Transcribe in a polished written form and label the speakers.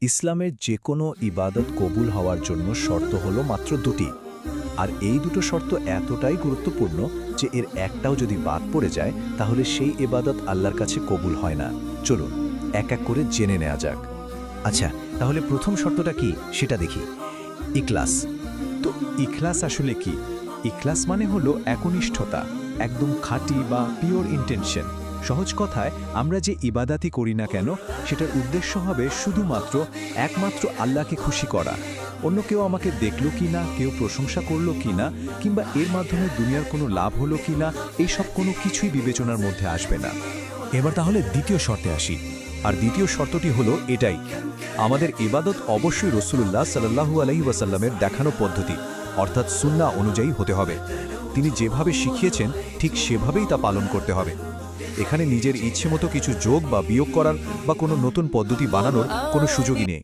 Speaker 1: ইসলামের যে কোনো ইবাদত কবুল হওয়ার জন্য শর্ত হলো মাত্র দুটি। আর এই দুটো শর্ত এতটাই গুরুত্বপূর্ণ যে এর একটাও যদি বাদ পড়ে যায় তাহলে সেই ইবাদত আল্লাহর কাছে কবুল হয় না। চলুন এক এক করে জেনে নেওয়া যাক। আচ্ছা, তাহলে প্রথম শর্তটা কি সেটা দেখি। ইখলাস।
Speaker 2: তো ইখলাস আসলে কি? ইখলাস মানে হলো একনিষ্ঠতা, একদম খাঁটি বা পিওর ইন্টেনশন। সহজ কথায় আমরা যে ইবাদাতই করি না কেন সেটার উদ্দেশ্য হবে শুধুমাত্র একমাত্র আল্লাহকে খুশি করা। অন্য কেউ আমাকে দেখলো কি না, কেউ প্রশংসা করলো কি না, কিংবা এর মাধ্যমে দুনিয়ার কোনো লাভ হলো কি না, এইসব কোনো কিছুই বিবেচনার মধ্যে আসবে না।
Speaker 1: এবার তাহলে দ্বিতীয় শর্তে আসি। আর দ্বিতীয় শর্তটি হলো এটাই, আমাদের ইবাদত অবশ্যই রাসূলুল্লাহ সাল্লাল্লাহু আলাইহি ওয়াসাল্লামের দেখানো পদ্ধতি অর্থাৎ সুন্নাহ অনুযায়ী হতে হবে। তিনি যেভাবে শিখিয়েছেন ঠিক সেভাবেই তা পালন করতে হবে। এখানে নিজের ইচ্ছে মতো কিছু যোগ বা বিয়োগ করার বা কোনো নতুন পদ্ধতি বানানোর কোনো সুযোগই নেই।